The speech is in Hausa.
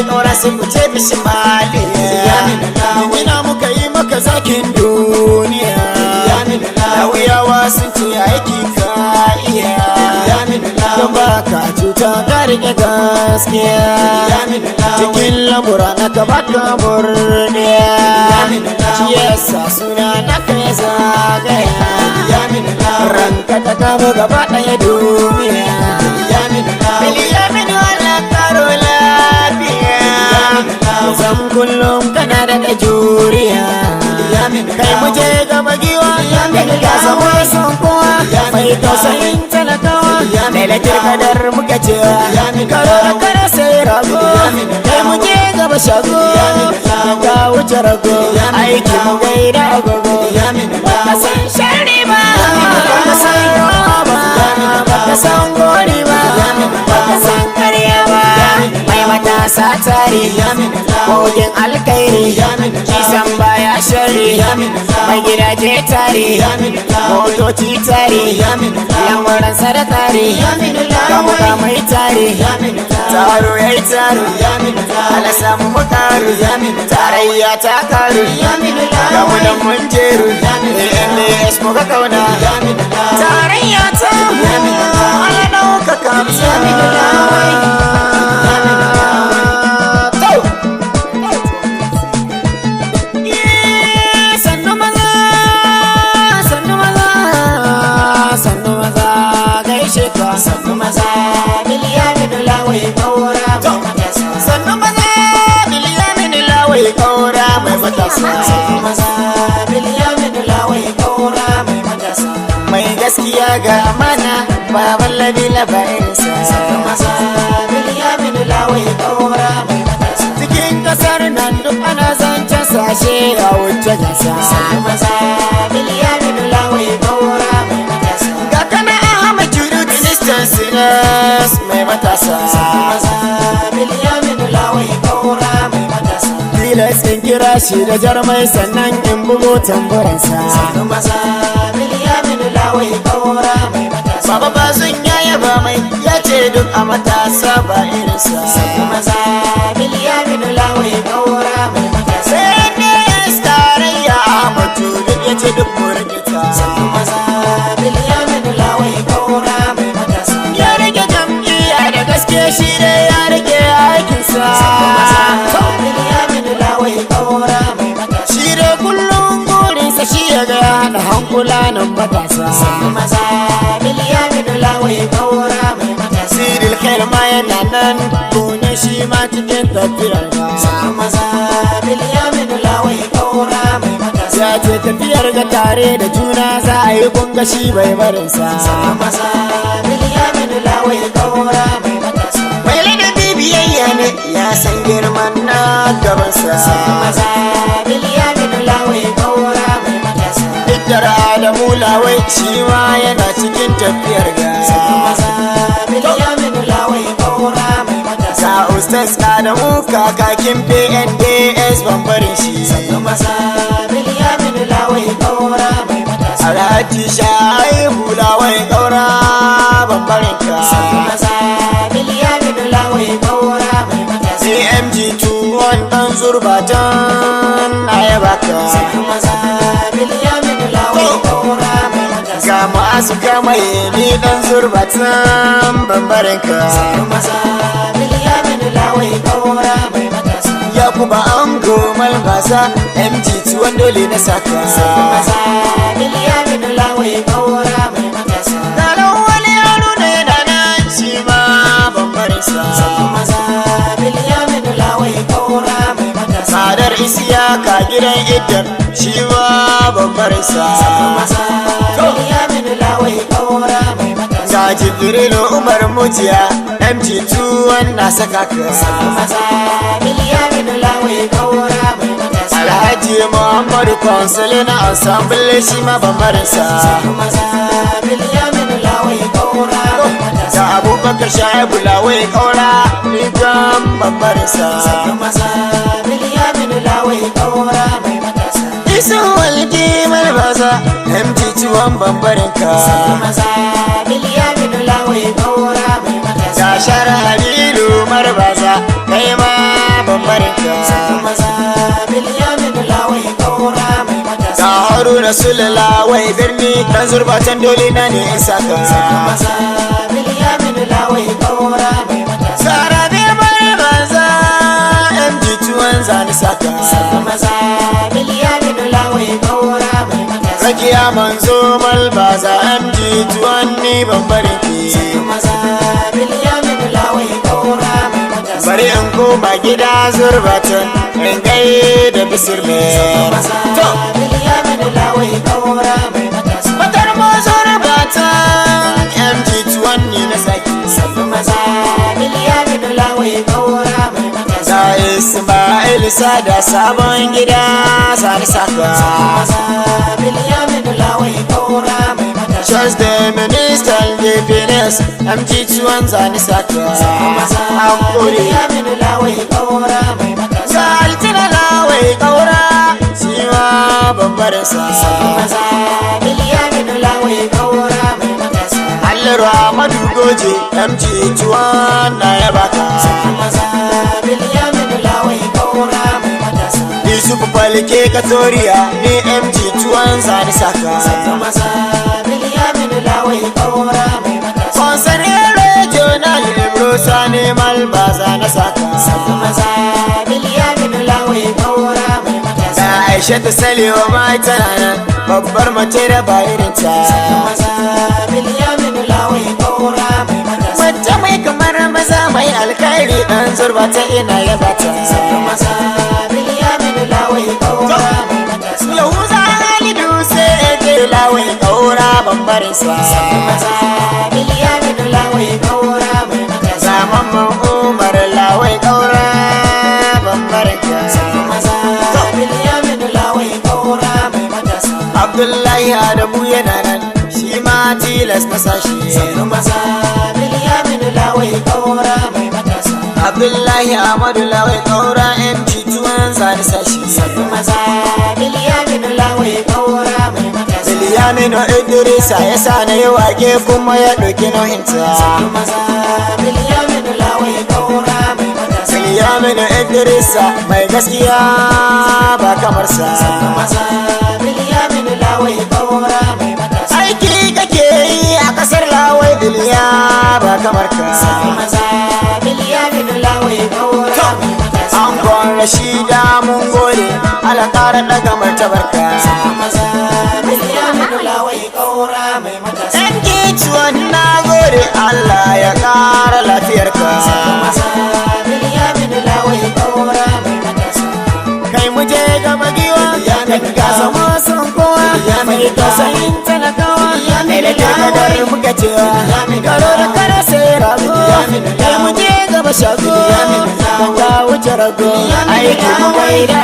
ƙaura sai ku ce bishimali. Ina muka yi maka zakin duniya. Lauyawa sun ce aiki ka iya. Don ba ka cuta ka rike gaskiya. Cikin lamura na ka baka murniya. Shi yasa suna na ka ya zagaya. Ranka ta kama gaba ɗaya duniya. Biliyamin wala karo lafiya. Zan kullum kana da juriya. Kai muje gaba giwa. Ka zama son kowa. Mai tausayin talakawa. Lailatul kadar muka cewa. Karo da kare sai rago. Kai muje gaba shago. Ka wuce rago. Aiki mu gaida agogo. Baka san shari ba. Baka san yawa ba. Baka san gori ba. Baka san karya ba. Mai matasa tare. Kogin alkairi. Kisan baya shari. Mai gidaje tare. Motoci tare. Lamuran sada tare. Kamuka mai tare. Taro ya yi taro. Ala samu makaru. Tarayya ta karu. Kamu da mun jeru. AMS muka kauna. Tarayya ta ala ɗauka kamsa. Sannu maza Biliyamin lawai ƙaura mai matasa. Sannu maza Biliyamin lawai ƙaura mai matasa. Sannu maza Biliyamin lawai ƙaura mai matasa. Mai gaskiya ga amana baban labila bayansa. Sannu maza Biliyamin lawai ƙaura mai matasa. Cikin ƙasar nan duk ana zancen sashe a wuce gasa. Sannu maza Biliyamin lawai ƙaura mai matasa. Ga kana Sinas mai matasa. Sannu maza Biliyamin lawai ƙaura mai matasa. Tilas in kira shi da jarmai sannan in bugo tamburansa. Sannu maza Biliyamin lawai ƙaura mai matasa. Baba bazun ya yaba mai ya ce duk a matasa ba irinsa. Sannu maza Biliyamin lawai ƙaura mai matasa. Sai ne tarayya Ahmad duk ya ce duk murgita. Sannu maza Biliyamin lawai ƙaura mai matasa. Gaske shi ne ya rike aikinsa. Shi ne kullum burinsa shi ya ga yana hankula nan matasa. Siril khair ma yana nan gone shi ma cikin tafiyar ga. Ya ce tafiyar ga tare da juna za a yi kunga shi bai barinsa. Mai ladabi biyayya ne ya san girman na gabansa. Sannu maza Biliyamin lawai ƙaura mai matasa. Iddar Adamu lawai shi ma yana cikin tafiyar ga. Sannu maza Biliyamin lawai ƙaura mai matasa. Ga Ustaz Adamu kakakin PNDS bambarin shi. Sannu maza Biliyamin lawai ƙaura mai matasa. Alhaji Shaibu lawai ƙaura bambarin ka. Sannu maza Biliyamin lawai ƙaura mai matasa. CMG 21 ɗan zurbatan na yaba ka. Sannu maza Biliyamin lawai ƙaura mai matasa. Ga ma'azu kamar ni ɗan zurbatan bambarin ka. Sannu maza Biliyamin lawai ƙaura mai matasa. Yakuba Ango Malbasa MG21 dole na saka. Sannu maza Biliyamin lawai ƙaura mai matasa. Sannu maza Biliyamin lawai ƙaura mai matasa. Sadar Isiyaka gidan Idan shi ma bambarinsa. Sannu maza Biliyamin lawai ƙaura mai matasa. Ga Jibrilu Umar Mujiya MG21 na saka ka. Sannu maza Biliyamin lawai ƙaura mai matasa. Alhaji Muhammadu Konsule na Ensemble shi ma bambarinsa. Sannu maza Biliyamin lawai ƙaura mai matasa. Da Abubakar Shaibu lawai ƙaura rigan bambarinsa. Sannu maza Biliyamin lawai ƙaura mai matasa. Isun walƙi malbasa MG21 bambarinka. Sannu maza Biliyamin lawai ƙaura mai matasa. Ga Shara Halilu Marbaza kai ma bambarin ka maza Bilyamin lawai kaura mai matasa ga Haruna Sule lawai birni dan zurbatan dole na ne in saka maza Bilyamin lawai kaura mai matasa Sarabe bar maza MG2 zani saka maza Bilyamin lawai kaura mai matasa Rakiya manzo malbaza MG2 ni bambarin ki maza Bilyamin lawai kaura mai matasa bari in koma gida zurbatan in gai da bisir mai to Bilyamin lawai kaura mai matasa matar mo zurbatan MG2 ni na saki maza Bilyamin lawai kaura mai matasa za Ismail sada sabon gida sani saka maza Bilyamin lawai kaura mai matasa Just the minister defense MG2 zani saka maza Hakuri Bilyamin lawai kaura mai matasa Saltina lawai kaura shi ma babbarin sa maza Bilyamin lawai kaura mai matasa Halliru Ahmadu Goje MG2 na ya baka maza Bilyamin lawai kaura mai matasa Yusuf Falke Katoriya ni MG2 zani saka maza Bilyamin lawai kaura mai matasa Konsarere Jonal Ibro Sani Malbaza na saka maza Bilyamin lawai kaura mai matasa Da Aisha ta salewa mai tana nan babbar mace da ba irin ta maza Bilyamin lawai kaura mai matasa Mace mai kamar maza mai alkhairi dan zurba ta ina ya bata maza Bilyamin lawai kaura mai matasa Yahuza Halidu sai ke lawai kaura bambarin sa maza Bilyamin lawai kaura mai matasa Zaman Umar lawai kaura bambarin ka maza Bilyamin lawai kaura mai matasa Abdullahi Adamu yana nan shi ma tilas na sashi maza Bilyamin lawai kaura mai matasa Abdullahi Ahmadu lawai kaura MG2 zani sashi maza Bilyamin lawai kaura mai matasa Bilyamin Idrisa ya sa na yi wake kuma ya ɗauki nauhinta maza Bilyamin lawai kaura mai matasa Bilyamin Idrisa mai gaskiya ba kamar sa maza Bilyamin lawai kaura mai matasa aiki kake yi a kasar lawai biliya ba kamar ka maza Bilyamin lawai kaura mai matasa an kwan Rashida mun gode ala ƙara daga martabarka maza Bilyamin lawai kaura mai matasa MG2 na gode Allah ya ƙara lafiyarka maza Bilyamin lawai kaura mai matasa kai mu je gaba giwa ka zama son kowa mai tausayin talakawa mai da kadar muka cewa karo da kare sai rago kai mu je gaba shago ga wuce rago aiki mu bai da